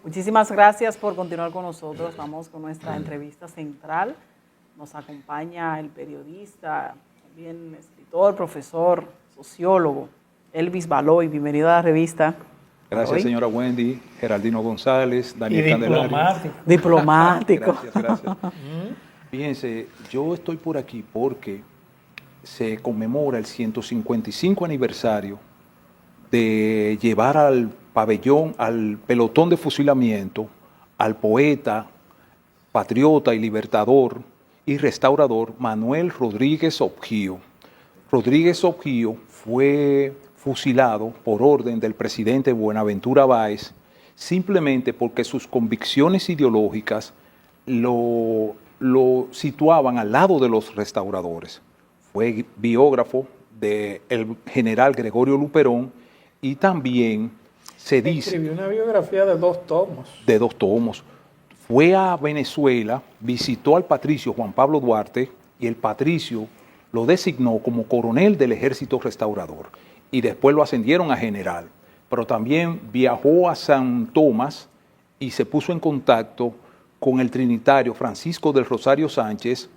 Muchísimas gracias por continuar con nosotros. Vamos con nuestra entrevista central. Nos acompaña el periodista, también escritor, profesor, sociólogo, Elvis Baloy. Bienvenido a la revista. Gracias, señora Wendy, Geraldino González, Daniel Candelario. Diplomático. Gracias. Fíjense, yo estoy por aquí porque se conmemora el 155 aniversario de llevar al pabellón, al pelotón de fusilamiento, al poeta, patriota y libertador y restaurador Manuel Rodríguez Objío. Rodríguez Objío fue fusilado por orden del presidente Buenaventura Báez simplemente porque sus convicciones ideológicas lo situaban al lado de los restauradores. Fue biógrafo del general Gregorio Luperón y también se dice... Escribió una biografía de 2 tomos. De 2 tomos. Fue a Venezuela, visitó al patricio Juan Pablo Duarte y el patricio lo designó como coronel del ejército restaurador y después lo ascendieron a general. Pero también viajó a San Tomás y se puso en contacto con el trinitario Francisco del Rosario Sánchez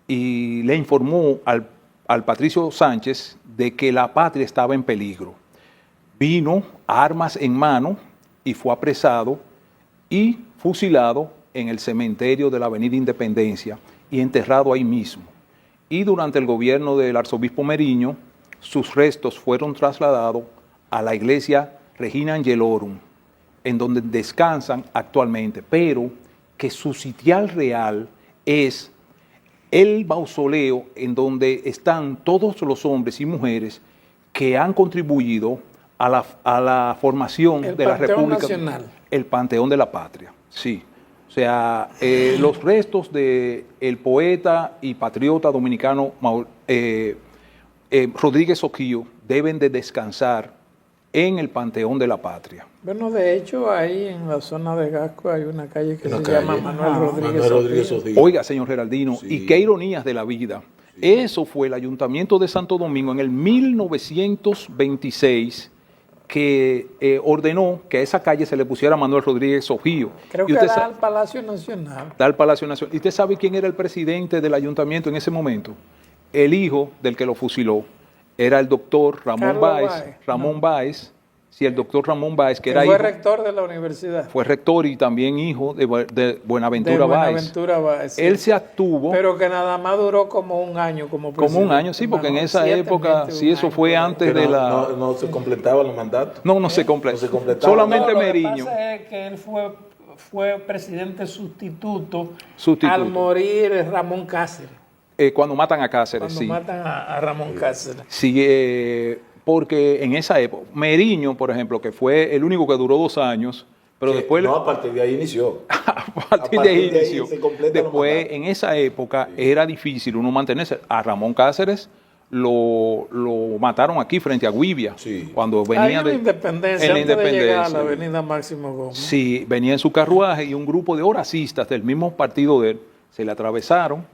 y le informó al patricio Sánchez de que la patria estaba en peligro. Vino armas en mano y fue apresado y fusilado en el cementerio de la Avenida Independencia y enterrado ahí mismo. Y durante el gobierno del arzobispo Meriño, sus restos fueron trasladados a la iglesia Regina Angelorum, en donde descansan actualmente, pero que su sitial real es el mausoleo en donde están todos los hombres y mujeres que han contribuido a la formación de la República Nacional. El Panteón de la Patria, sí. O sea, los restos del poeta y patriota dominicano Rodríguez Objío deben de descansar en el Panteón de la Patria. Bueno, de hecho, ahí en la zona de Gasco hay una calle que se llama Manuel Rodríguez Objío. Oiga, señor Geraldino, sí. Y qué ironías de la vida. Sí. Eso fue el Ayuntamiento de Santo Domingo en el 1926 que ordenó que a esa calle se le pusiera Manuel Rodríguez Objío. Creo que da al Palacio Nacional. Da al Palacio Nacional. ¿Y usted sabe quién era el presidente del ayuntamiento en ese momento? El hijo del que lo fusiló. Era el doctor Ramón Báez. Sí, el doctor Ramón Báez, que era fue rector de la universidad. Fue rector y también hijo de Buenaventura Báez. Sí. Él se abstuvo. Pero que nada más duró como un año como presidente. Como un año, sí, porque en esa época, sí, eso fue antes de la... No se completaban los mandatos. No se completaba. Solamente Meriño. Lo que pasa es que él fue presidente sustituto al morir Ramón Cáceres. Cuando matan a Cáceres, sí. Cuando matan a Ramón Cáceres. Sí, porque en esa época, Meriño, por ejemplo, que fue el único que duró 2 años, pero después... No, a partir de ahí inició. a partir de ahí inició. Después, en esa época, era difícil uno mantenerse. A Ramón Cáceres lo mataron aquí frente a Guibia. Sí. Cuando venía de Independencia, antes de llegar a la avenida Máximo Gómez. Sí, venía en su carruaje y un grupo de horacistas del mismo partido de él se le atravesaron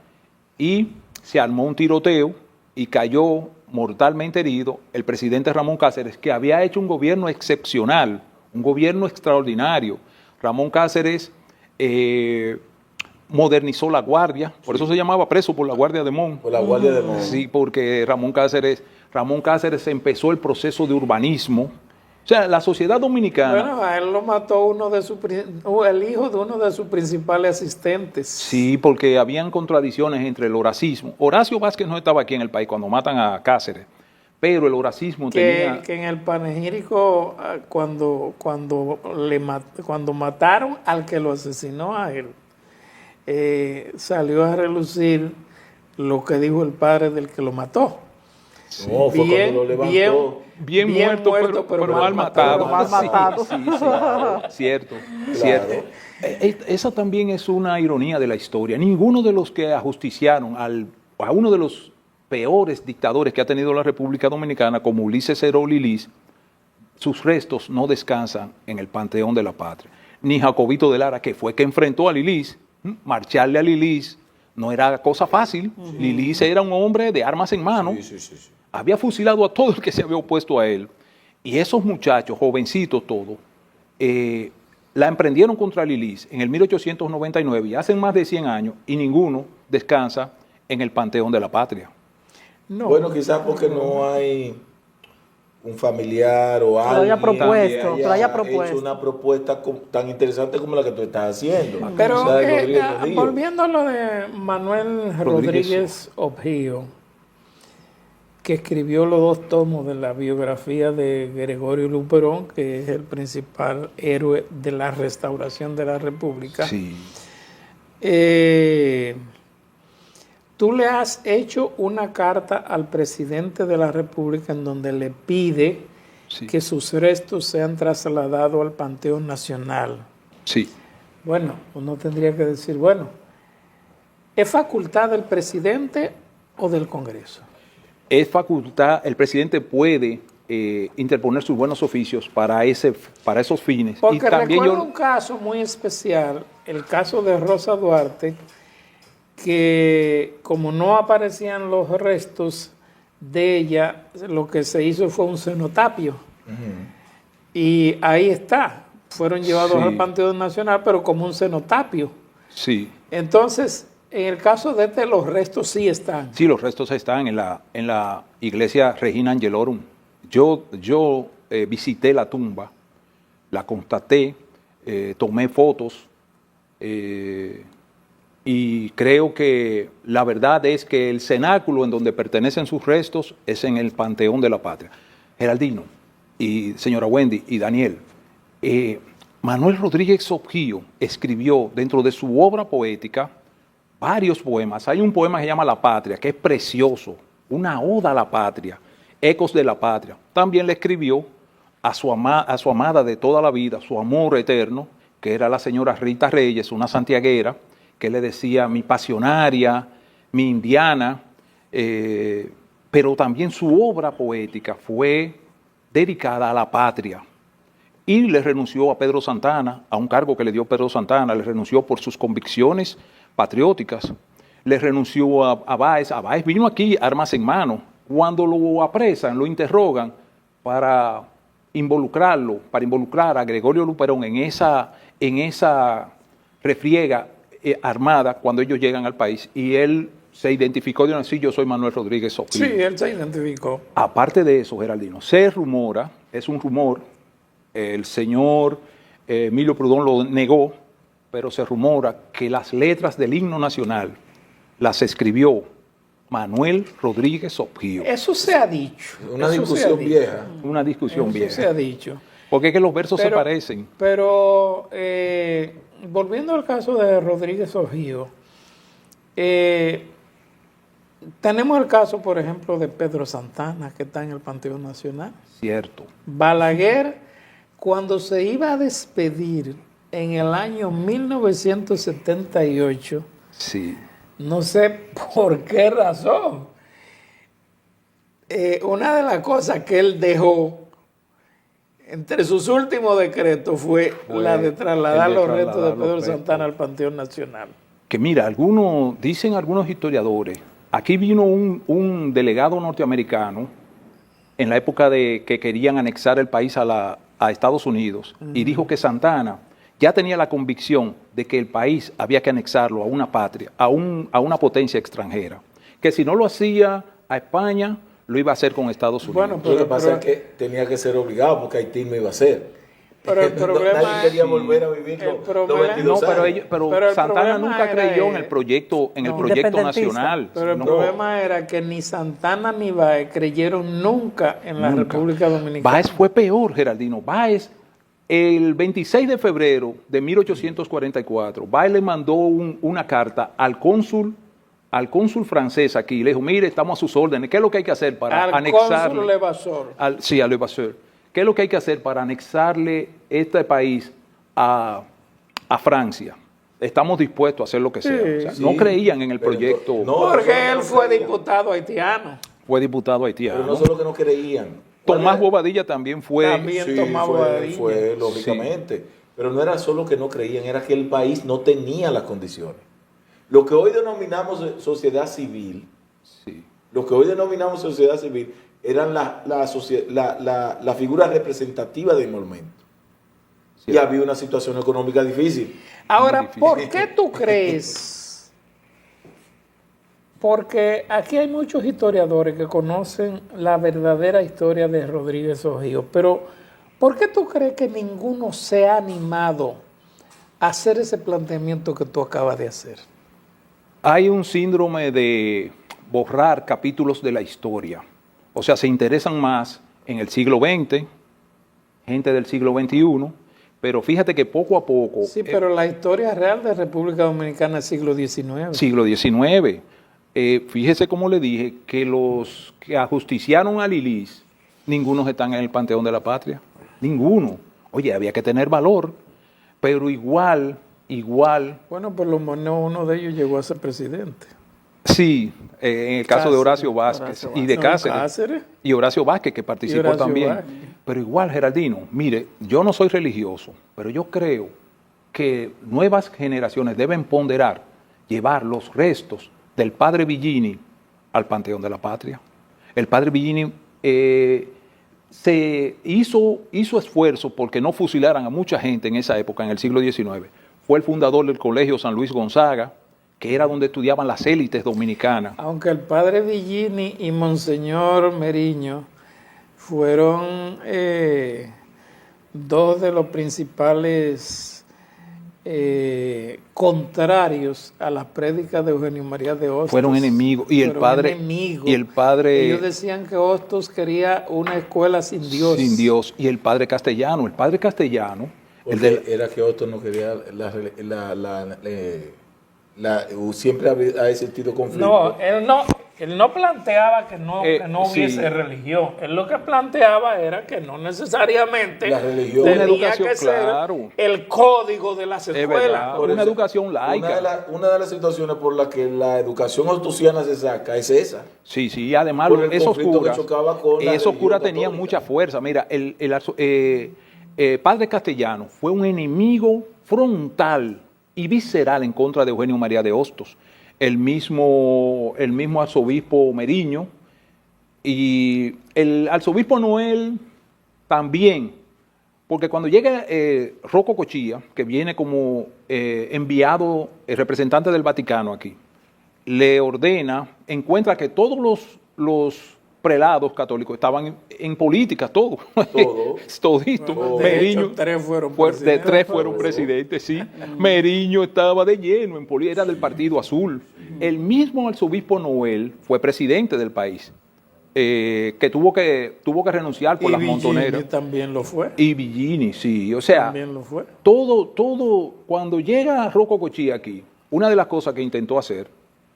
y se armó un tiroteo y cayó mortalmente herido el presidente Ramón Cáceres, que había hecho un gobierno excepcional, un gobierno extraordinario. Ramón Cáceres modernizó la Guardia, por eso se llamaba preso por la Guardia de Mon. Por la Guardia de Mon. Sí, porque Ramón Cáceres empezó el proceso de urbanismo. O sea, la sociedad dominicana... Bueno, a él lo mató el hijo de uno de sus principales asistentes. Sí, porque habían contradicciones entre el horacismo. Horacio Vázquez no estaba aquí en el país cuando matan a Cáceres, pero el horacismo tenía... Que en el panegírico, cuando mataron al que lo asesinó a él, salió a relucir lo que dijo el padre del que lo mató. Sí. No, fue cuando lo levantó. Bien muerto, pero mal matado. Mal matado. Sí, cierto. Esa también es una ironía de la historia. Ninguno de los que ajusticiaron a uno de los peores dictadores que ha tenido la República Dominicana, como Ulises Heró Lilis, sus restos no descansan en el Panteón de la Patria. Ni Jacobito de Lara, que fue que enfrentó a Lilis, marcharle a Lilis no era cosa fácil. Lilis era un hombre de armas en mano. Sí. Había fusilado a todo el que se había opuesto a él. Y esos muchachos, jovencitos todos, la emprendieron contra Lilis en el 1899 y hacen más de 100 años y ninguno descansa en el Panteón de la Patria. No. Bueno, quizás porque no hay un familiar o alguien que haya hecho una propuesta tan interesante como la que tú estás haciendo. Pero volviendo a lo de Manuel Rodríguez Objío, que escribió los 2 tomos de la biografía de Gregorio Luperón, que es el principal héroe de la restauración de la República. Sí. Tú le has hecho una carta al presidente de la República en donde le pide que sus restos sean trasladados al Panteón Nacional. Sí. Bueno, uno tendría que decir, bueno, ¿es facultad del presidente o del Congreso? Es facultad, el presidente puede interponer sus buenos oficios para esos fines. Porque y también recuerdo un caso muy especial, el caso de Rosa Duarte, que como no aparecían los restos de ella, lo que se hizo fue un cenotapio. Y ahí está, fueron llevados al Panteón Nacional, pero como un cenotapio. Sí. Entonces, en el caso de los restos sí están. Sí, los restos están en la iglesia Regina Angelorum. Yo visité la tumba, la constaté, tomé fotos, y creo que la verdad es que el cenáculo en donde pertenecen sus restos es en el Panteón de la Patria. Geraldino y señora Wendy y Daniel, Manuel Rodríguez Objío escribió dentro de su obra poética varios poemas. Hay un poema que se llama La Patria, que es precioso, una oda a la patria, ecos de la patria. También le escribió a su amada de toda la vida, su amor eterno, que era la señora Rita Reyes, una santiaguera, que le decía mi pasionaria, mi indiana, pero también su obra poética fue dedicada a la patria. Y le renunció a Pedro Santana, a un cargo que le dio Pedro Santana, le renunció por sus convicciones patrióticas, le renunció a Báez. A Báez vino aquí armas en mano. Cuando lo apresan, lo interrogan para involucrarlo, para involucrar a Gregorio Luperón en esa refriega armada cuando ellos llegan al país, y él se identificó de una sí, yo soy Manuel Rodríguez Objío. Sí, él se identificó. Aparte de eso, Geraldino, se rumora, es un rumor, el señor Emilio Prudón lo negó, pero se rumora que las letras del himno nacional las escribió Manuel Rodríguez Objío. Eso se ha dicho. Una discusión vieja. Una discusión vieja. Eso se ha dicho. Porque es que los versos se parecen. Pero volviendo al caso de Rodríguez Objío, tenemos el caso, por ejemplo, de Pedro Santana, que está en el Panteón Nacional. Cierto. Balaguer, cuando se iba a despedir en el año 1978, sí, no sé por qué razón, una de las cosas que él dejó entre sus últimos decretos fue la de trasladar los restos de Pedro Santana al Panteón Nacional. Que mira, dicen algunos historiadores, aquí vino un delegado norteamericano en la época de que querían anexar el país a Estados Unidos, y dijo que Santana ya tenía la convicción de que el país había que anexarlo a una patria, a una potencia extranjera, que si no lo hacía a España, lo iba a hacer con Estados Unidos. Bueno, lo que pasa es que tenía que ser obligado, porque Haití no iba a ser. Pero el problema nadie quería volver a vivir pero Santana nunca creyó en el proyecto, nacional. Pero el problema era que ni Santana ni Báez creyeron nunca en la República Dominicana. Báez fue peor, Geraldino. Báez, el 26 de febrero de 1844, Báez le mandó una carta al cónsul francés aquí. Le dijo, mire, estamos a sus órdenes. ¿Qué es lo que hay que hacer para anexarle? Al cónsul Levasseur. Sí, a Levasseur. ¿Qué es lo que hay que hacer para anexarle este país a Francia? Estamos dispuestos a hacer lo que sea. O sea, no creían en el proyecto. Porque él fue diputado haitiano. Fue diputado haitiano. Pero no solo que no creían. Tomás Bobadilla también fue. Tomás Bobadilla. Fue lógicamente. Sí. Pero no era solo que no creían, era que el país no tenía las condiciones. Lo que hoy denominamos sociedad civil, eran la figura representativa del momento. y había una situación económica difícil. Ahora, difícil. ¿por qué tú crees? Porque aquí hay muchos historiadores que conocen la verdadera historia de Rodríguez Ojío, pero ¿por qué tú crees que ninguno se ha animado a hacer ese planteamiento que tú acabas de hacer? Hay un síndrome de borrar capítulos de la historia. O sea, se interesan más en el siglo XX, gente del siglo XXI, pero fíjate que poco a poco... Sí, pero la historia real de República Dominicana es siglo XIX. Siglo XIX. Fíjese como le dije, que los que ajusticiaron a Lilis, ningunos están en el Panteón de la Patria. Ninguno. Oye, había que tener valor, pero igual... Bueno, por lo menos uno de ellos llegó a ser presidente. Sí, en el caso de Horacio Vázquez y de Cáceres. Y Horacio Vázquez, que participó Horacio también. Vázquez. Pero igual, Geraldino, mire, yo no soy religioso, pero yo creo que nuevas generaciones deben ponderar llevar los restos del padre Villini al Panteón de la Patria. El padre Villini se hizo esfuerzo porque no fusilaran a mucha gente en esa época, en el siglo XIX. Fue el fundador del Colegio San Luis Gonzaga, que era donde estudiaban las élites dominicanas. Aunque el padre Villini y Monseñor Meriño fueron dos de los principales contrarios a las prédicas de Eugenio María de Hostos. Fueron enemigos. Y el padre. Ellos decían que Hostos quería una escuela sin Dios. Sin Dios. Y el padre Castellano. El padre Castellano. Era que Hostos no quería siempre ha existido conflicto. No, él no planteaba que no hubiese sí. religión. Él lo que planteaba era que no necesariamente la religión, tenía una educación, que ser claro, el código de las escuelas. Una educación laica. Una de las situaciones por las que la educación ostosiana se saca es esa. Sí, sí, además esos curas tenían mucha fuerza. Mira, padre Castellano fue un enemigo frontal y visceral en contra de Eugenio María de Hostos. El mismo arzobispo Meriño y el arzobispo Noel también, porque cuando llega Rocco Cochilla, que viene como enviado, representante del Vaticano aquí, le ordena, encuentra que todos los prelados católicos estaban en política, todos. Todito. Bueno, de Meriño, hecho, tres fueron presidentes, sí. Meriño estaba de lleno en política, era del Partido Azul. El mismo arzobispo Noel fue presidente del país, que tuvo que renunciar por las montoneras. Y también lo fue. Y Villini, sí. O sea, también lo fue. Todo, cuando llega Rocco Cochilla aquí, una de las cosas que intentó hacer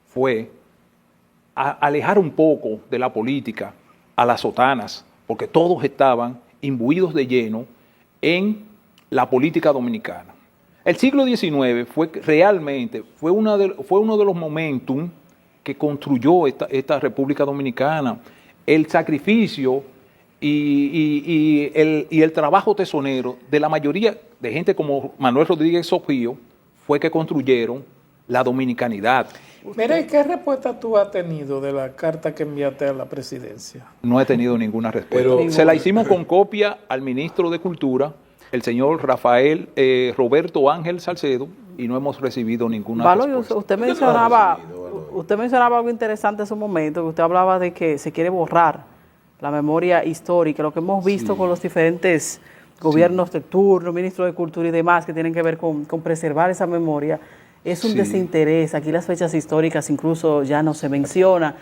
fue alejar un poco de la política a las sotanas, porque todos estaban imbuidos de lleno en la política dominicana. El siglo XIX fue uno de los momentum que construyó esta República Dominicana. El sacrificio y el trabajo tesonero de la mayoría de gente como Manuel Rodríguez Ojío fue que construyeron la dominicanidad. Mira, ¿y qué respuesta tú has tenido de la carta que enviaste a la presidencia? No he tenido ninguna respuesta. Se la hicimos con copia al ministro de Cultura, el señor Roberto Ángel Salcedo, y no hemos recibido ninguna respuesta. Usted mencionaba algo interesante en su momento, que usted hablaba de que se quiere borrar la memoria histórica, lo que hemos visto con los diferentes gobiernos de turno, ministros de Cultura y demás, que tienen que ver con preservar esa memoria. Es un desinterés. Aquí las fechas históricas incluso ya no se menciona.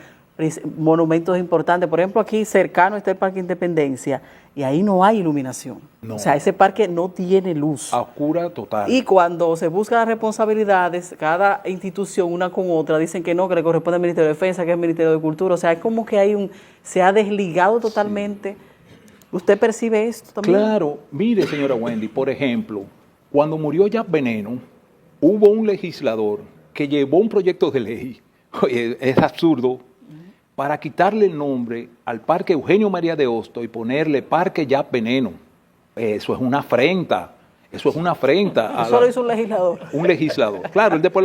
Monumentos importantes. Por ejemplo, aquí cercano está el Parque Independencia y ahí no hay iluminación. No. O sea, ese parque no tiene luz. A oscura total. Y cuando se buscan las responsabilidades, cada institución una con otra, dicen que no, que le corresponde al Ministerio de Defensa, que es el Ministerio de Cultura. O sea, es como que se ha desligado totalmente. ¿Usted percibe esto también? Claro. Mire, señora Wendy, por ejemplo, cuando murió Jack Veneno, hubo un legislador que llevó un proyecto de ley, oye, es absurdo, para quitarle el nombre al Parque Eugenio María de Hostos y ponerle Parque Jack Veneno. Eso es una afrenta. Eso lo hizo un legislador. Un legislador. Claro, él después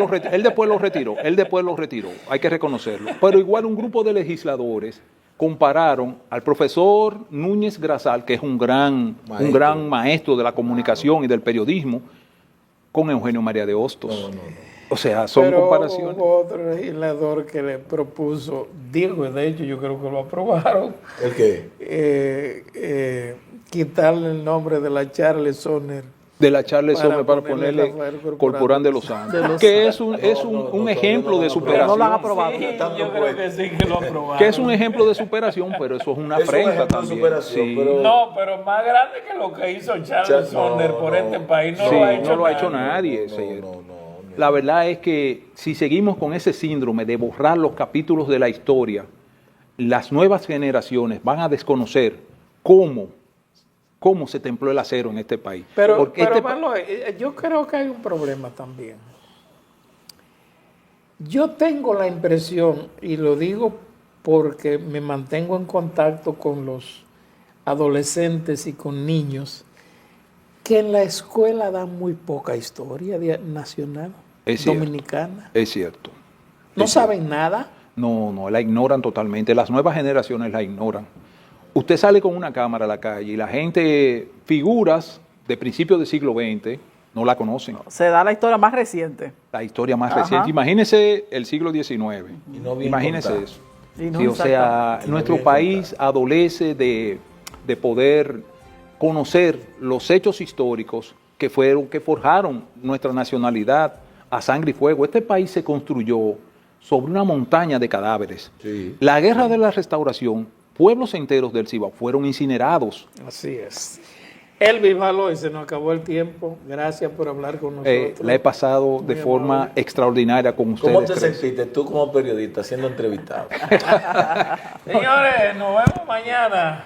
lo retiró. Hay que reconocerlo. Pero igual un grupo de legisladores compararon al profesor Núñez Grasal, que es un gran maestro de la comunicación y del periodismo, con Eugenio María de Hostos. O sea, son Pero comparaciones. hubo otro legislador que le propuso, digo, de hecho yo creo que lo aprobaron, ¿El qué? quitarle el nombre de la Charles Sonner. De la Charles Para Sommer para ponerle ponerle Rafael Corporán de los Santos, que es un ejemplo de No superación. lo han aprobado. Sí, yo creo que sí que lo aprobaron. Que es un ejemplo de superación, pero eso es una Es un afrenta ejemplo de también. superación, Sí. pero- No, pero más grande que lo que hizo Charles Sonner por este país, no Sí, lo ha hecho no lo ha nadie. hecho nadie. No, sí. no. La verdad es que si seguimos con ese síndrome de borrar los capítulos de la historia, las nuevas generaciones van a desconocer cómo se templó el acero en este país. Pero, Porque Marlo, yo creo que hay un problema también. Yo tengo la impresión, y lo digo porque me mantengo en contacto con los adolescentes y con niños, que en la escuela dan muy poca historia nacional, Es cierto. dominicana. Es cierto. No Es cierto. saben nada. No, la ignoran totalmente. Las nuevas generaciones la ignoran. Usted sale con una cámara a la calle y la gente, figuras de principios del siglo XX, no la conocen. Se da la historia más reciente. La historia más Ajá. reciente. Imagínese el siglo XIX. Y no bien Imagínese contada. eso. Y no Sí, o sea, Y no nuestro bien país adolece de poder conocer los hechos históricos que forjaron nuestra nacionalidad a sangre y fuego. Este país se construyó sobre una montaña de cadáveres. Sí. La guerra de la restauración, pueblos enteros del Cibao fueron incinerados. Así es. Elvis Baloy, se nos acabó el tiempo. Gracias por hablar con nosotros. La he pasado de Muy forma amable. extraordinaria con ustedes. ¿Cómo te tres. sentiste tú como periodista siendo entrevistado? Señores, nos vemos mañana.